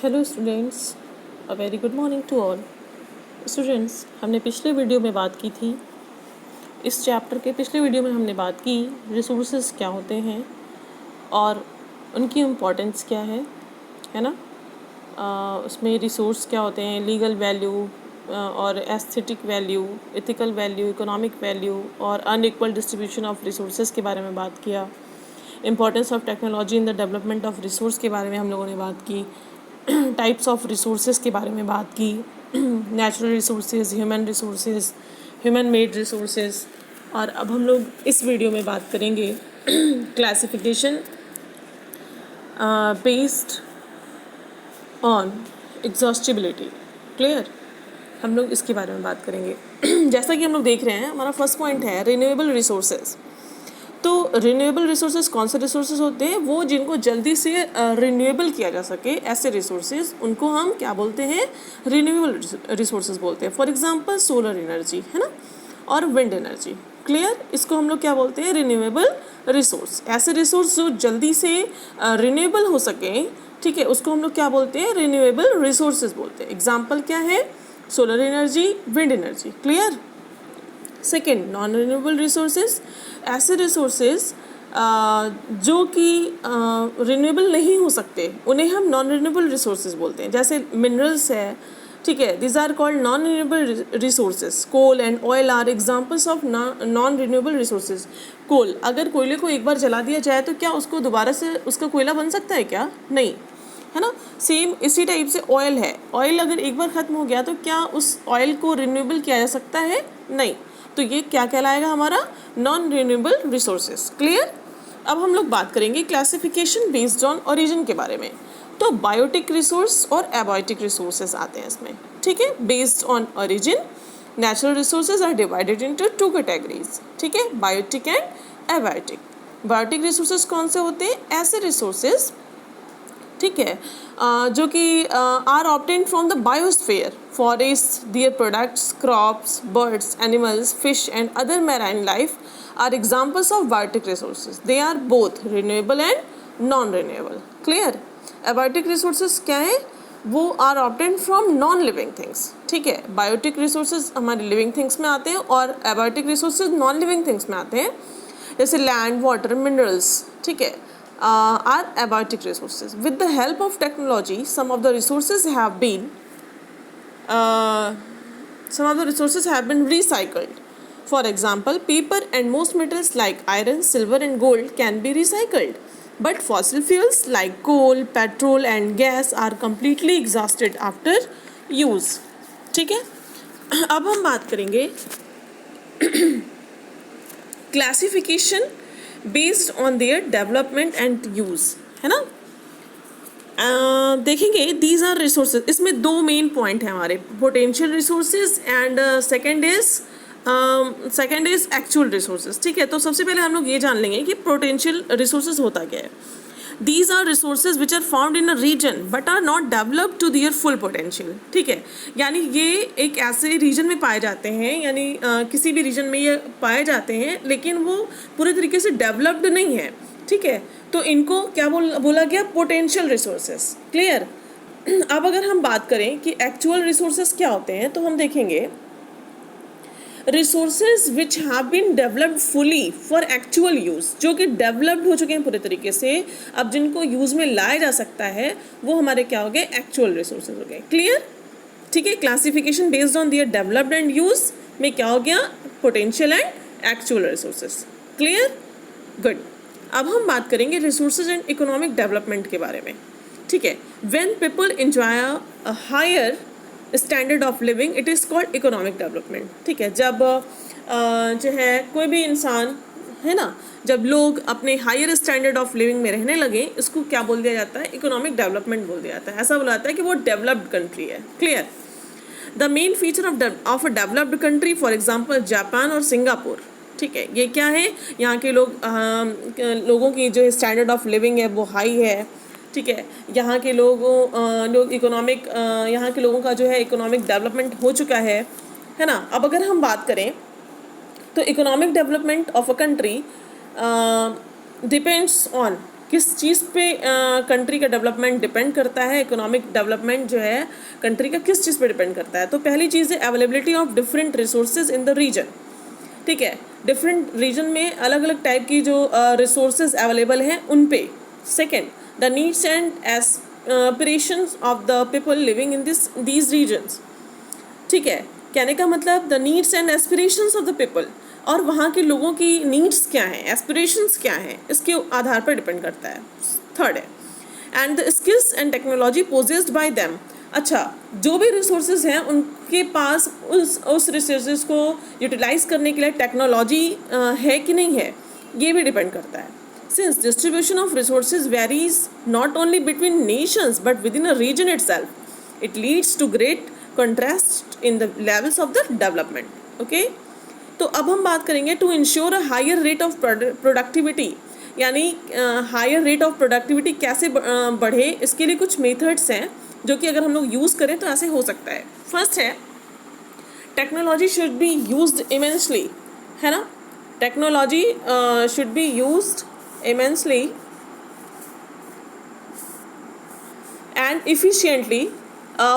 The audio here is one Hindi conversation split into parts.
Hello students, a very good morning to all students. हमने पिछले वीडियो में बात की थी, इस चैप्टर के पिछले वीडियो में हमने बात की रिसोर्सेज क्या होते हैं और उनकी इम्पोर्टेंस क्या है ना। उसमें रिसोर्स क्या होते हैं, लीगल वैल्यू और aesthetic value, ethical value, economic value और अनइक्वल डिस्ट्रीब्यूशन ऑफ रिसोर्सेज के बारे में बात किया। Importance of technology in the development of resource के बारे में हम लोगों ने बात की। टाइप्स ऑफ रिसोर्सेज के बारे में बात की, natural resources, human resources, human made resources. और अब हम लोग इस वीडियो में बात करेंगे classification based on exhaustibility. Clear, हम लोग इसके बारे में बात करेंगे। जैसा कि हम लोग देख रहे हैं, हमारा फर्स्ट पॉइंट है रिन्यूएबल रिसोर्सेज। तो रिन्यूएबल रिसोर्सेज कौन से रिसोर्सेज होते हैं? वो जिनको जल्दी से रिन्यूएबल किया जा सके, ऐसे रिसोर्सेज, उनको हम क्या बोलते हैं? रिन्यूएबल रिसोर्सेज बोलते हैं। फॉर एग्जांपल सोलर एनर्जी, है ना, और विंड एनर्जी। क्लियर, इसको हम लोग क्या बोलते हैं? Renewable resource. ऐसे रिसोर्स जो जल्दी से रिन्यूएबल हो सके, ठीक है, उसको हम लोग क्या बोलते हैं? रिन्यूएबल रिसोर्सेज बोलते हैं। एग्जाम्पल क्या है? Solar energy, wind energy. Clear. Second, non renewable resources, ऐसे रिसोर्सेज जो कि रिन्यूएबल नहीं हो सकते, उन्हें हम नॉन रिन्यूएबल रिसोर्सेज बोलते हैं। जैसे मिनरल्स है, ठीक है, this are called non renewable resources. Coal and oil are examples of non renewable resources. Coal, अगर कोयले को एक बार जला दिया जाए तो क्या उसको दोबारा से उसका कोयला बन सकता है क्या? नहीं, है ना। सेम इसी टाइप से ऑयल है, ऑयल अगर एक बार ख़त्म हो गया तो क्या उस ऑयल को रिन्यूएबल किया जा सकता है? नहीं। तो ये क्या कहलाएगा? हमारा नॉन रिन्यूएबल रिसोर्सेज। क्लियर। अब हम लोग बात करेंगे क्लासिफिकेशन बेस्ड ऑन ओरिजिन के बारे में। तो बायोटिक रिसोर्स और एबायोटिक रिसोर्सेज आते हैं इसमें, ठीक है। Based on origin, natural resources are divided into two categories, ठीक है, biotic and abiotic. Biotic resources कौन से होते हैं? ऐसे रिसोर्सेज, ठीक है, जो कि are obtain from the biosphere, forest, their products, crops, birds, animals, fish and other marine life are examples of biotic resources. They are both renewable and non renewable. Clear. Abiotic resources क्या है? वो are obtain from non living things, ठीक है। बायोटिक रिसोर्सेज हमारे लिविंग थिंग्स में आते हैं और abiotic resources non living things में आते हैं, जैसे लैंड, वाटर, मिनरल्स, ठीक है, are abiotic resources. With the help of technology, some of the resources have been recycled. For example, paper and most metals like iron, silver and gold can be recycled. But fossil fuels like coal, petrol and gas are completely exhausted after use. ठीक है। अब हम बात करेंगे classification based on their development and use, है ना। देखेंगे दीज आर रिसोर्सेज। इसमें दो मेन पॉइंट हैं हमारे, potential resources and second is actual resources, ठीक है। तो सबसे पहले हम लोग ये जान लेंगे कि पोटेंशियल रिसोर्सेज होता क्या है। These are resources which are found in a region but are not developed to their full potential, ठीक है। यानी ये एक ऐसे रीजन में पाए जाते हैं, यानी किसी भी रीजन में ये पाए जाते हैं, लेकिन वो पूरे तरीके से डेवलप्ड नहीं है, ठीक है। तो इनको क्या बोला गया? Potential resources. क्लियर। अब अगर हम बात करें कि एक्चुअल रिसोर्सेज क्या होते हैं, तो हम देखेंगे resources which have been developed fully for actual use, जो कि डेवलप्ड हो चुके हैं पूरे तरीके से, अब जिनको यूज़ में लाया जा सकता है, वो हमारे क्या हो गए? एक्चुअल रिसोर्सेज हो गए। क्लियर, ठीक है। Classification based on their developed and use में क्या हो गया? Potential and actual resources. Clear, good. अब हम बात करेंगे रिसोर्सेज एंड इकोनॉमिक डेवलपमेंट के बारे में, ठीक है। When people enjoy a higher standard of living, it is called economic development, ठीक है। जब जो है कोई भी इंसान, है ना, जब लोग अपने हायर स्टैंडर्ड ऑफ लिविंग में रहने लगे, इसको क्या बोल दिया जाता है? इकोनॉमिक डेवलपमेंट बोल दिया जाता है। ऐसा बोला जाता है कि वो डेवलप्ड कंट्री है। Clear. The main feature of a developed country, for example Japan और सिंगापुर, ठीक है, ये क्या है? यहाँ के लोगों की जो स्टैंडर्ड ऑफ लिविंग है वो हाई है, ठीक है। यहाँ के लोग इकोनॉमिक, यहाँ के लोगों का जो है इकोनॉमिक डेवलपमेंट हो चुका है ना। अब अगर हम बात करें तो economic development of a country depends on किस चीज़ पे कंट्री का डेवलपमेंट डिपेंड करता है, इकोनॉमिक डेवलपमेंट जो है कंट्री का किस चीज़ पे डिपेंड करता है। तो पहली चीज़ है availability of different resources in the region. ठीक है, डिफरेंट रीजन में अलग अलग टाइप की जो रिसोर्सेज अवेलेबल हैं उन पे। Second, the needs and aspirations of the people living in these regions. ठीक है, कहने का मतलब the needs and aspirations of the people, और वहाँ के लोगों की नीड्स क्या हैं, एस्पिरेशंस क्या हैं, इसके आधार पर डिपेंड करता है। थर्ड है and the skills and technology possessed by them. अच्छा, जो भी रिसोर्सेज हैं उनके पास उस रिसोर्सेज को यूटिलाइज करने के लिए टेक्नोलॉजी है कि नहीं है, ये भी डिपेंड करता है। Since distribution of resources varies not only between nations but within a region itself, it leads to great contrast in the levels of the development. Okay, तो अब हम बात करेंगे to ensure a higher rate of productivity, यानी हायर रेट ऑफ प्रोडक्टिविटी कैसे बढ़े, इसके लिए कुछ मेथड्स हैं जो कि अगर हम लोग यूज़ करें तो ऐसे हो सकता है। फर्स्ट है technology should be used immensely, है ना, technology should be used immensely and efficiently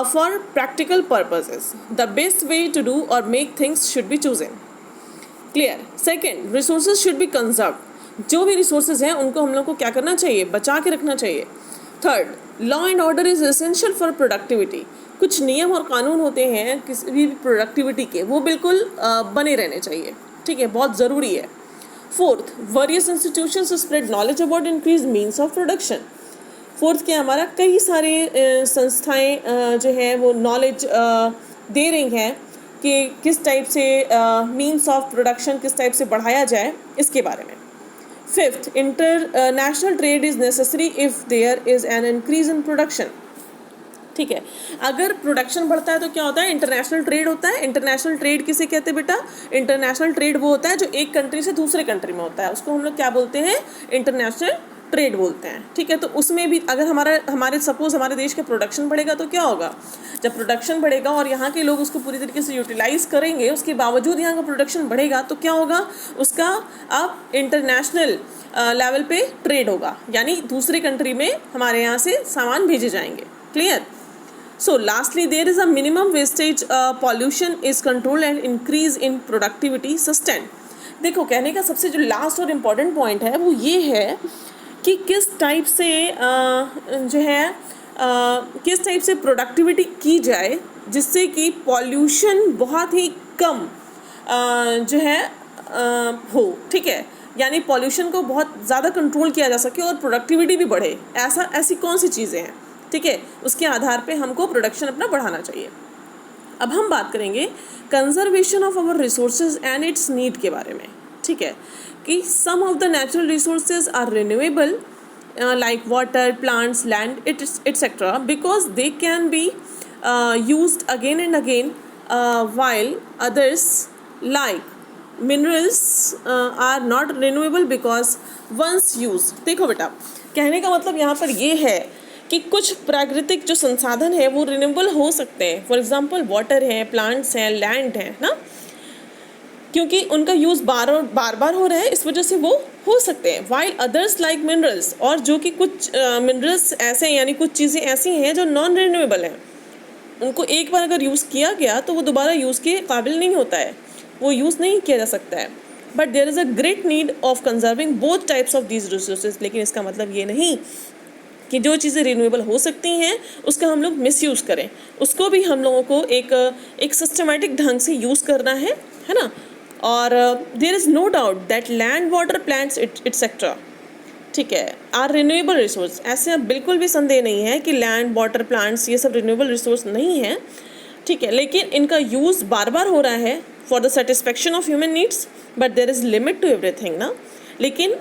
for practical purposes. The best way to do or make things should be chosen. Clear. Second, resources should be conserved. जो भी resources हैं उनको हम लोग को क्या करना चाहिए, बचा के रखना चाहिए. Third, law and order is essential for productivity. कुछ नियम और कानून होते हैं किसी भी प्रोडक्टिविटी के, वो बिल्कुल बने रहने चाहिए. ठीक है, बहुत ज़रूरी है. Fourth, various institutions spread knowledge about increased means of production. Fourth क्या, हमारा कई सारे संस्थाएं जो है वो नॉलेज दे रही हैं कि किस टाइप से मीन्स ऑफ प्रोडक्शन किस टाइप से बढ़ाया जाए, इसके बारे में. Fifth, international trade is necessary if there is an increase in production. ठीक है, अगर प्रोडक्शन बढ़ता है तो क्या होता है, इंटरनेशनल ट्रेड होता है. इंटरनेशनल ट्रेड किसे कहते हैं बेटा, इंटरनेशनल ट्रेड वो होता है जो एक कंट्री से दूसरे कंट्री में होता है, उसको हम लोग क्या बोलते हैं, इंटरनेशनल ट्रेड बोलते हैं. ठीक है, तो उसमें भी अगर हमारे सपोज हमारे देश का प्रोडक्शन बढ़ेगा तो क्या होगा, जब प्रोडक्शन बढ़ेगा और यहाँ के लोग उसको पूरी तरीके से यूटिलाइज करेंगे, उसके बावजूद यहाँ का प्रोडक्शन बढ़ेगा तो क्या होगा, उसका अब इंटरनेशनल लेवल पे ट्रेड होगा, यानी दूसरी कंट्री में हमारे यहाँ से सामान भेजे जाएंगे. Clear. So lastly, there is a minimum wastage pollution is controlled and increase in productivity sustained. देखो, कहने का सबसे जो लास्ट और इम्पॉर्टेंट पॉइंट है वो ये है कि किस टाइप से जो है किस टाइप से प्रोडक्टिविटी की जाए जिससे कि पॉल्यूशन बहुत ही कम जो है हो. ठीक है, यानी पॉल्यूशन को बहुत ज़्यादा कंट्रोल किया जा सके और प्रोडक्टिविटी भी बढ़े. ऐसी कौन सी चीज़ें हैं, ठीक है, उसके आधार पे हमको प्रोडक्शन अपना बढ़ाना चाहिए. अब हम बात करेंगे conservation of our resources and its need के बारे में. ठीक है, कि some of the natural resources are renewable like water, plants, land etcetera because they can be used again and again while others like minerals are not renewable because once used. देखो बेटा, कहने का मतलब यहाँ पर ये है कि कुछ प्राकृतिक जो संसाधन है वो रिन्यूएबल हो सकते हैं. फॉर एग्जांपल वाटर है, प्लांट्स हैं, लैंड है ना, क्योंकि उनका यूज़ बार बार हो रहा है, इस वजह से वो हो सकते हैं. वाइल अदर्स लाइक मिनरल्स, और जो कि कुछ मिनरल्स ऐसे हैं, यानी कुछ चीज़ें ऐसी हैं जो नॉन रिन्यूएबल हैं, उनको एक बार अगर यूज़ किया गया तो वो दोबारा यूज़ के काबिल नहीं होता है, वो यूज़ नहीं किया जा सकता है. But there is a great need of conserving both types of these resources. लेकिन इसका मतलब ये नहीं कि जो चीज़ें रिन्यूएबल हो सकती हैं उसका हम लोग मिसयूज़ करें, उसको भी हम लोगों को एक सिस्टमेटिक ढंग से यूज़ करना है ना. और there is no doubt that land, water, plants etcetera, ठीक है, आर रिन्यूएबल रिसोर्स. ऐसे बिल्कुल भी संदेह नहीं है कि लैंड, वाटर, प्लांट्स ये सब रिन्यूएबल रिसोर्स नहीं है. ठीक है, लेकिन इनका यूज़ बार बार हो रहा है for the satisfaction of human needs, but there is limit to everything ना. लेकिन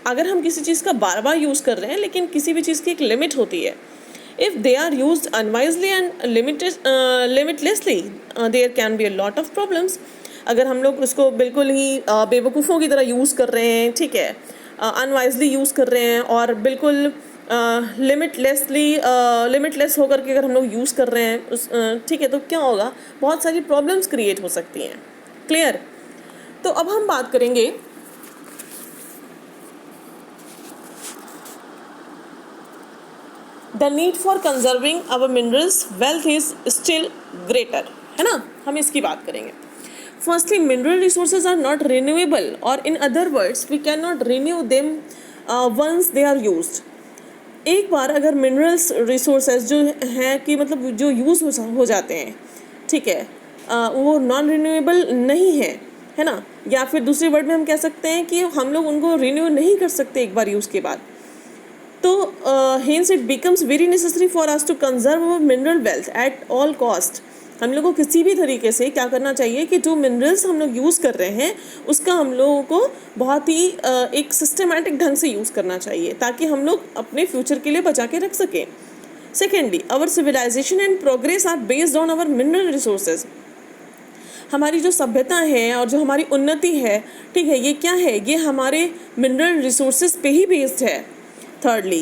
अगर हम किसी चीज़ का बार बार यूज़ कर रहे हैं, लेकिन किसी भी चीज़ की एक लिमिट होती है. If they are used unwisely and limitlessly there can be a lot of problems. अगर हम लोग उसको बिल्कुल ही बेवकूफ़ों की तरह यूज़ कर रहे हैं, ठीक है, अनवाइजली यूज़ कर रहे हैं और बिल्कुल लिमिटलेस होकर के अगर हम लोग यूज़ कर रहे हैं उस ठीक है, तो क्या होगा, बहुत सारी प्रॉब्लम्स क्रिएट हो सकती हैं. क्लियर. तो अब हम बात करेंगे the need for conserving our minerals wealth is still greater, है ना, हम इसकी बात करेंगे. Firstly mineral resources are not renewable, और in other words we can not renew them once they are used. एक बार अगर मिनरल्स रिसोर्सेज जो हैं कि मतलब जो यूज़ हो जाते हैं, ठीक है, वो नॉन रिन्यूएबल नहीं है ना, या फिर दूसरी वर्ड में हम कह सकते हैं कि हम लोग उनको रिन्यू नहीं कर सकते एक बार यूज़ के बाद. तो hence it becomes very necessary for us to conserve our mineral wealth at all cost. हम लोगों को किसी भी तरीके से क्या करना चाहिए कि जो मिनरल्स हम लोग यूज़ कर रहे हैं उसका हम लोगों को बहुत ही एक सिस्टमैटिक ढंग से यूज़ करना चाहिए ताकि हम लोग अपने फ्यूचर के लिए बचा के रख सकें. Secondly, our civilisation and progress are based on our mineral resources. हमारी जो सभ्यता है और जो हमारी उन्नति है, ठीक है, ये क्या है, ये हमारे मिनरल रिसोर्सेज पे ही बेस्ड है. Thirdly,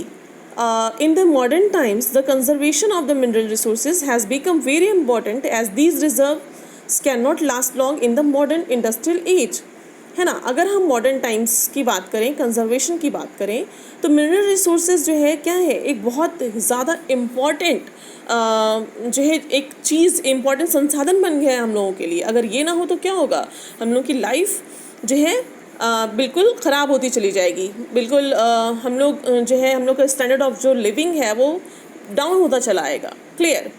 in the modern times, the conservation of the mineral resources has become very important as these reserves cannot last long in the modern industrial age. है ना, अगर हम मॉडर्न टाइम्स की बात करें, कंजर्वेशन की बात करें, तो मिनरल रिसोर्सेज जो है क्या है, एक बहुत ज़्यादा इम्पॉर्टेंट जो है एक चीज़, इम्पॉर्टेंट संसाधन बन गया है हम लोगों के लिए. अगर ये ना हो तो क्या होगा, हम लोग की लाइफ जो है बिल्कुल ख़राब होती चली जाएगी. बिल्कुल हम लोग जो है, हम लोग का स्टैंडर्ड ऑफ जो लिविंग है वो डाउन होता चला आएगा. क्लियर.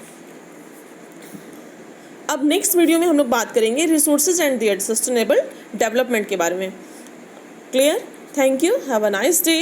अब नेक्स्ट वीडियो में हम लोग बात करेंगे resources and their sustainable development के बारे में. Clear. Thank you. Have a nice day.